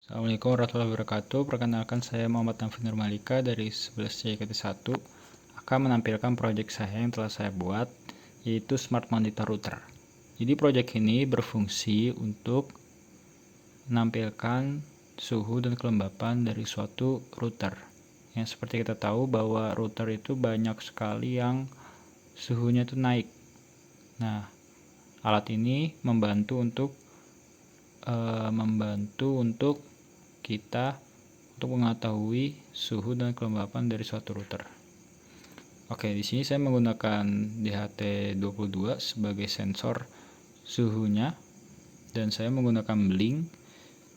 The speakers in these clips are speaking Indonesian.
Assalamualaikum warahmatullahi wabarakatuh. Perkenalkan, saya Muhammad Nafi Nurmalika dari 11C1 akan menampilkan proyek saya yang telah saya buat, yaitu Smart Monitor Router. Jadi proyek ini berfungsi untuk menampilkan suhu dan kelembapan dari suatu router. Yang seperti kita tahu bahwa router itu banyak sekali yang suhunya itu naik. Nah, alat ini membantu untuk kita untuk mengetahui suhu dan kelembapan dari suatu router. Oke, di sini saya menggunakan DHT22 sebagai sensor suhunya, dan saya menggunakan Blink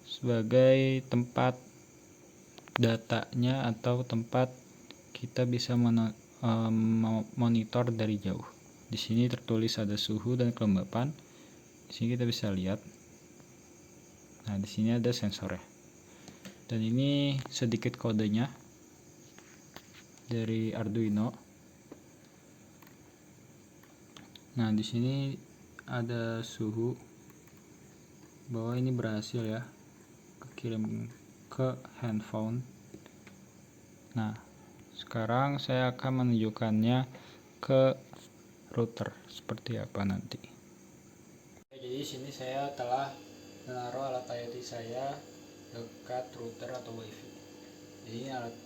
sebagai tempat datanya atau tempat kita bisa monitor dari jauh. Di sini tertulis ada suhu dan kelembapan. Di sini kita bisa lihat. Nah, di sini ada sensornya. Dan ini sedikit kodenya dari Arduino. Nah, di sini ada suhu bahwa ini berhasil ya kirim ke handphone. Nah, sekarang saya akan menunjukkannya ke router seperti apa nanti. Jadi di sini saya telah menaruh alat IoT saya dekat router atau WiFi. Jadi ini alat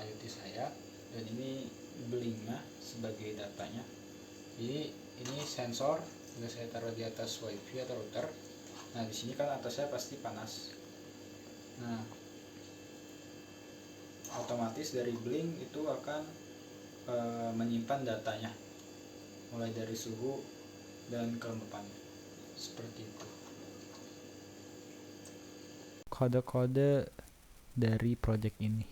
IoT saya, dan ini Blinknya sebagai datanya. Jadi ini sensor sudah saya taruh di atas WiFi atau router. Nah, di sini kan atasnya pasti panas. Nah, otomatis dari Blink itu akan menyimpan datanya, mulai dari suhu dan kelembapan, seperti itu. Kode-kode dari project ini.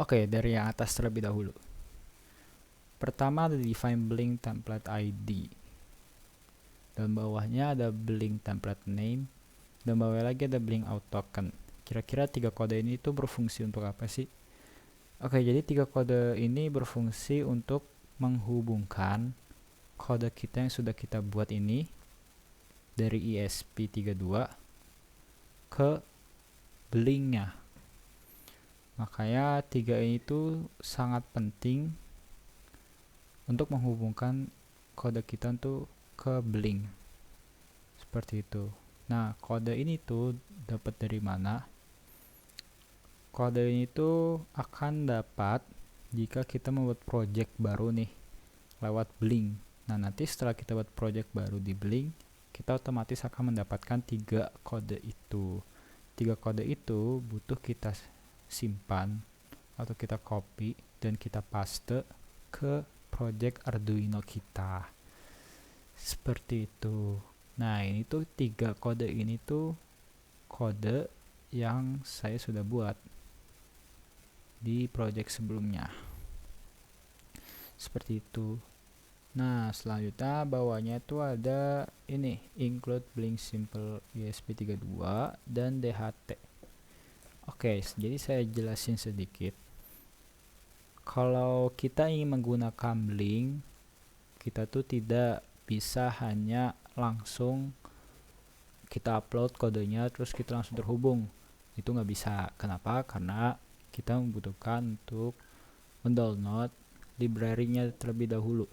Oke, dari yang atas terlebih dahulu. Pertama ada define Blink template ID, dan bawahnya ada Blink template name, dan bawahnya lagi ada Blink out token. Kira-kira 3 kode ini itu berfungsi untuk apa sih? Oke, jadi 3 kode ini berfungsi untuk menghubungkan kode kita yang sudah kita buat ini dari ESP32 ke Blinknya. Makanya 3 ini itu sangat penting untuk menghubungkan kode kita untuk ke Blink, seperti itu. Nah, kode ini tuh dapat dari mana? Kode ini tuh akan dapat jika kita membuat project baru nih lewat Blink. Nah, nanti setelah kita buat project baru di Blink, kita otomatis akan mendapatkan 3 kode itu. 3 kode itu butuh kita simpan atau kita copy dan kita paste ke project Arduino kita, seperti itu. Nah, ini tuh 3 kode ini tuh kode yang saya sudah buat di project sebelumnya, seperti itu. Nah, selanjutnya bawahnya itu ada ini, include Blink Simple ESP32 dan DHT. Oke, jadi saya jelasin sedikit. Kalau kita ingin menggunakan Blink, kita tuh tidak bisa hanya langsung kita upload kodenya terus kita langsung terhubung. Itu nggak bisa. Kenapa? Karena kita membutuhkan untuk mendownload library-nya terlebih dahulu.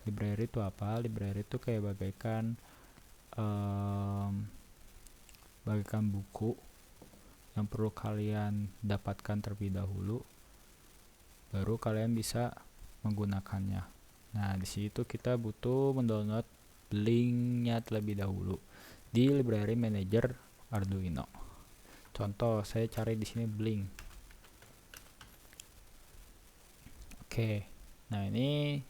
Library itu apa? Library itu kayak bagaikan buku yang perlu kalian dapatkan terlebih dahulu, baru kalian bisa menggunakannya. Nah, di situ kita butuh mendownload Blink-nya terlebih dahulu di library manager Arduino. Contoh, saya cari di sini Blink. Oke. Nah, ini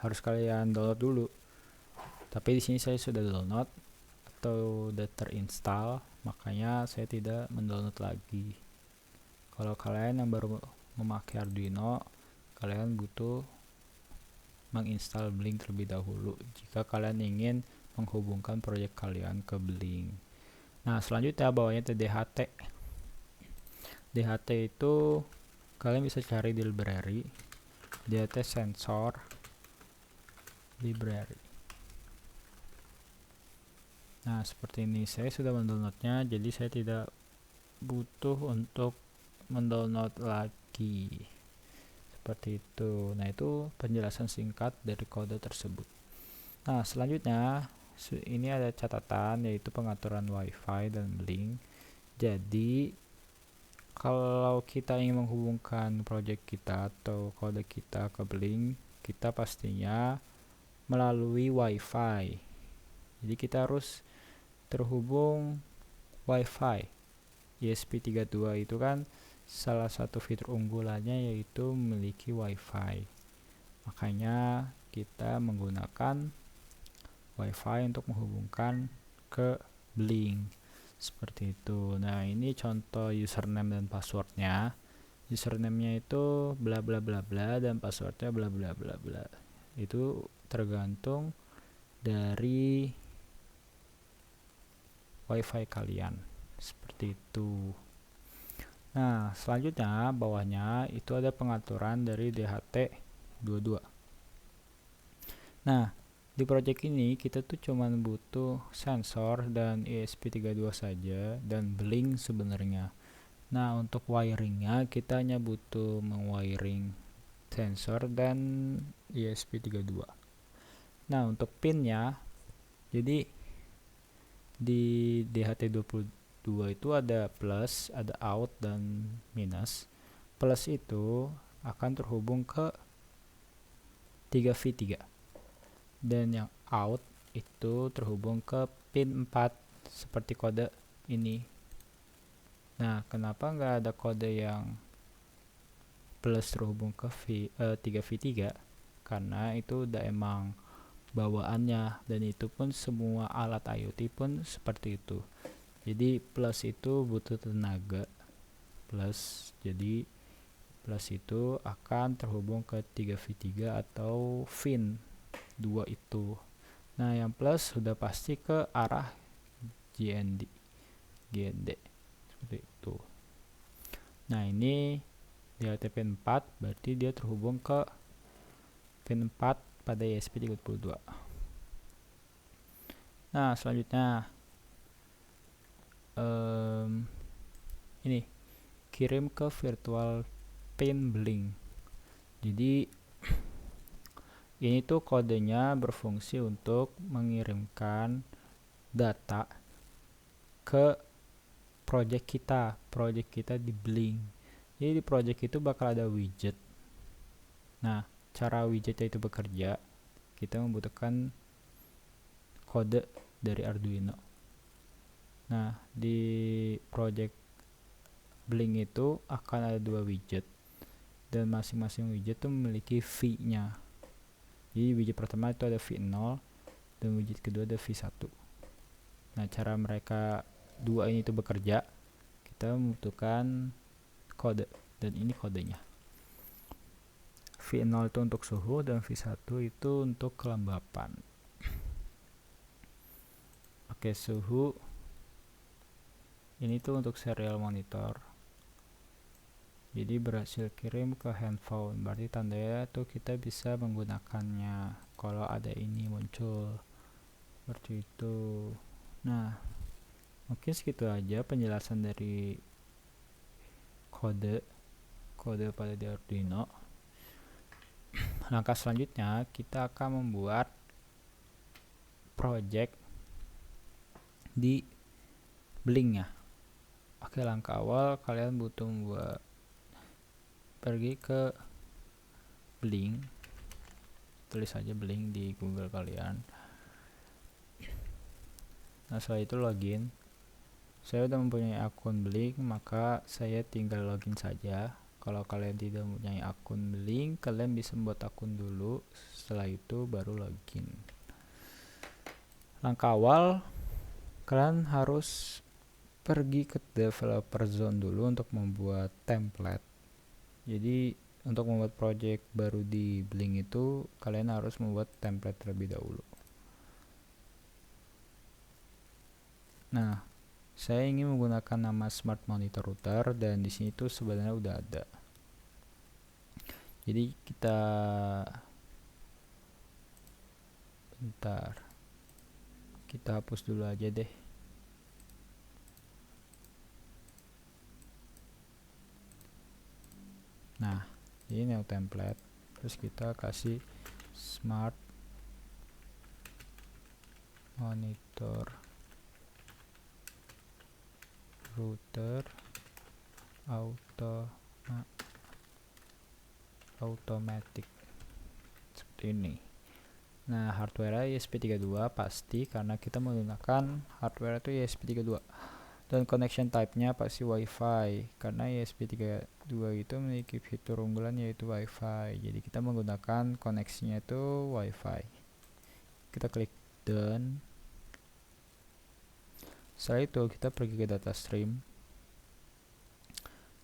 harus kalian download dulu. Tapi di sini saya sudah download atau sudah terinstall, makanya saya tidak mendownload lagi. Kalau kalian yang baru memakai Arduino, kalian butuh menginstal Blink terlebih dahulu jika kalian ingin menghubungkan proyek kalian ke Blink. Nah, selanjutnya bawahnya itu DHT. DHT itu kalian bisa cari di library DHT sensor library. Nah, seperti ini. Saya sudah mendownloadnya, jadi saya tidak butuh untuk mendownload lagi. Seperti itu. Nah, itu penjelasan singkat dari kode tersebut. Nah, selanjutnya ini ada catatan, yaitu pengaturan WiFi dan Blink. Jadi kalau kita ingin menghubungkan project kita atau kode kita ke Blink, kita pastinya melalui WiFi. Jadi kita harus terhubung WiFi. ESP32 itu kan salah satu fitur unggulannya yaitu memiliki WiFi. Makanya kita menggunakan WiFi untuk menghubungkan ke Blink. Seperti itu. Nah, ini contoh username dan passwordnya. Username-nya itu bla bla bla bla dan passwordnya bla bla bla bla. Itu tergantung dari WiFi kalian. Seperti itu. Nah, selanjutnya bawahnya itu ada pengaturan dari DHT22. Nah, di project ini kita tuh cuman butuh sensor dan ESP32 saja dan Blink sebenarnya. Nah, untuk wiringnya kita hanya butuh mengwiring sensor dan ESP32. Nah, untuk pinnya, jadi di DHT22 itu ada plus, ada out dan minus. Plus itu akan terhubung ke 3V3 dan yang out itu terhubung ke pin 4 seperti kode ini. Nah, kenapa nggak ada kode yang plus terhubung ke 3V3? Karena itu udah emang bawaannya, dan itu pun semua alat IoT pun seperti itu. Jadi plus itu butuh tenaga plus, jadi plus itu akan terhubung ke 3V3 atau VIN 2 itu. Nah, yang plus sudah pasti ke arah GND seperti itu. Nah, ini di pin 4 berarti dia terhubung ke pin 4 pada ESP32. Nah, selanjutnya ini kirim ke virtual pin Blink. Jadi ini tuh kodenya berfungsi untuk mengirimkan data ke project kita di Blink. Jadi di project itu bakal ada widget. Nah, cara widgetnya itu bekerja, kita membutuhkan kode dari Arduino. Nah, di project Blink itu akan ada 2 widget dan masing-masing widget itu memiliki V-nya. Jadi widget pertama itu ada V0 dan widget kedua ada V1. Nah, cara mereka dua ini itu bekerja, kita membutuhkan kode, dan ini kodenya. V0 itu untuk suhu dan V1 itu untuk kelembapan. Oke, suhu ini tuh untuk serial monitor. Jadi berhasil kirim ke handphone, berarti tandanya tuh kita bisa menggunakannya kalau ada ini muncul seperti itu. Nah, mungkin segitu aja penjelasan dari kode pada di Arduino. Langkah selanjutnya kita akan membuat project di Blink ya. Oke, langkah awal kalian butuh membuat, pergi ke Blink, tulis saja Blink di Google kalian. Nah, setelah itu login. Saya sudah mempunyai akun Blink, maka saya tinggal login saja. Kalau kalian tidak mempunyai akun Blink, kalian bisa membuat akun dulu, setelah itu baru login. Langkah awal, kalian harus pergi ke developer zone dulu untuk membuat template. Jadi untuk membuat project baru di Blink itu kalian harus membuat template terlebih dahulu. Nah, saya ingin menggunakan nama Smart Monitor Router dan di sini tuh sebenarnya udah ada. Jadi Kita hapus dulu aja deh. Nah, ini new template. Terus kita kasih smart monitor router automatic seperti ini. Nah, hardware ESP32 pasti karena kita menggunakan hardware itu ESP32. Dan connection type-nya pasti WiFi karena ESP32 itu memiliki fitur unggulan yaitu WiFi. Jadi kita menggunakan koneksinya itu WiFi. Kita klik done. Setelah itu kita pergi ke data stream.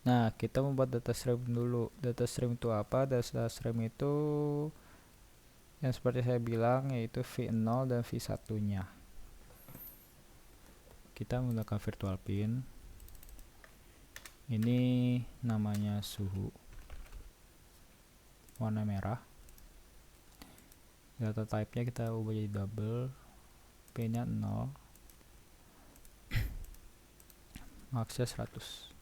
Nah, kita membuat data stream dulu. Data stream itu apa? Data stream itu yang seperti saya bilang yaitu V0 dan V1 nya. Kita menggunakan virtual pin. Ini namanya suhu, warna merah. Data type nya kita ubah jadi double, pin nya 0, max nya 100.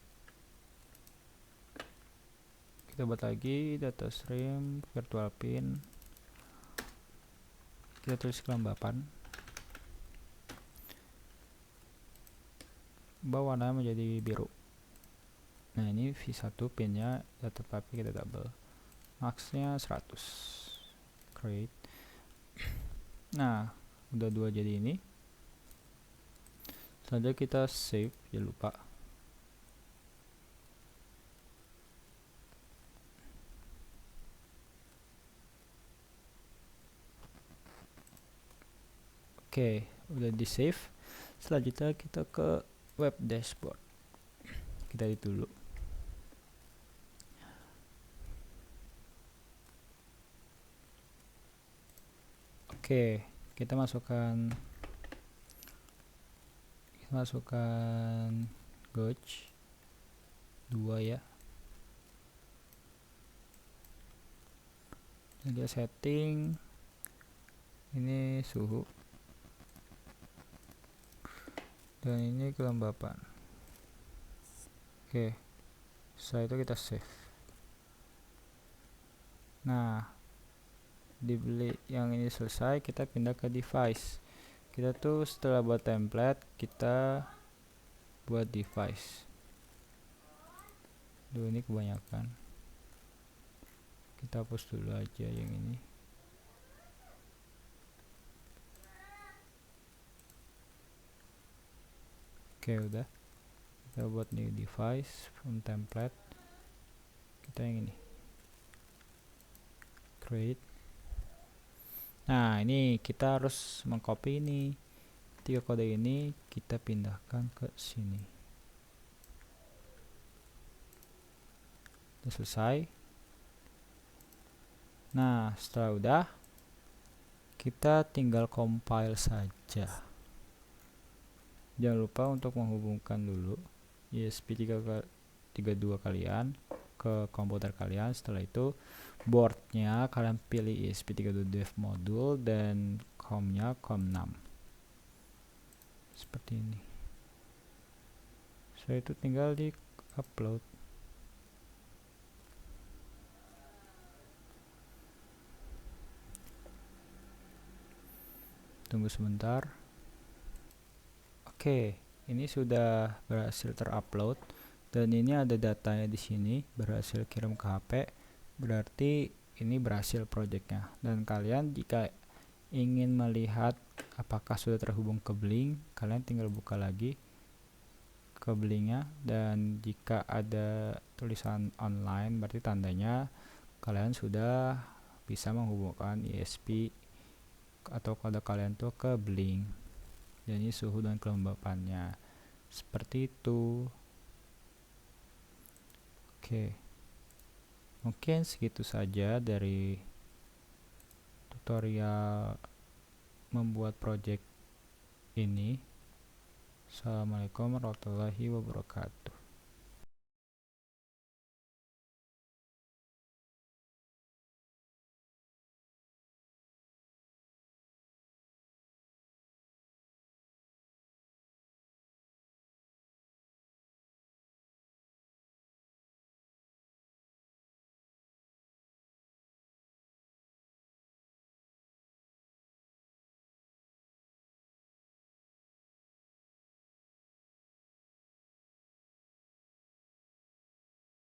Kita buat lagi data stream virtual pin, kita tulis kelembapan, ubah warna menjadi biru. Nah, ini V1 pinnya data type kita double, max nya 100. Create. Nah, udah dua jadi ini. Selanjutnya kita save, jangan lupa. Oke, udah di save. Selanjutnya kita ke web dashboard. Kita edit dulu. Oke, kita masukkan gauge 2 ya. Jadi setting ini suhu dan ini kelembapan. Oke, setelah itu kita save. Nah, dibeli yang ini selesai, kita pindah ke device. Kita tuh setelah buat template, kita buat device. Duh, ini kebanyakan. Kita hapus dulu aja yang ini. Oke, udah. Kita buat new device from template. Kita yang ini. Create. Nah, ini kita harus mengcopy ini. 3 kode ini kita pindahkan ke sini. Udah selesai. Nah, setelah udah, kita tinggal compile saja. Jangan lupa untuk menghubungkan dulu ESP32 kalian ke komputer kalian. Setelah itu boardnya kalian pilih ESP32 dev module dan COM-nya COM6 seperti ini. Setelah itu tinggal di upload. Tunggu sebentar. Oke, ini sudah berhasil terupload dan ini ada datanya di sini, berhasil kirim ke HP. Berarti ini berhasil projectnya. Dan kalian jika ingin melihat apakah sudah terhubung ke Blink, kalian tinggal buka lagi ke Blinknya, dan jika ada tulisan online berarti tandanya kalian sudah bisa menghubungkan ESP atau kode kalian tuh ke Blink. Jadi suhu dan kelembapannya seperti itu. Oke, mungkin segitu saja dari tutorial membuat project ini. Assalamualaikum warahmatullahi wabarakatuh.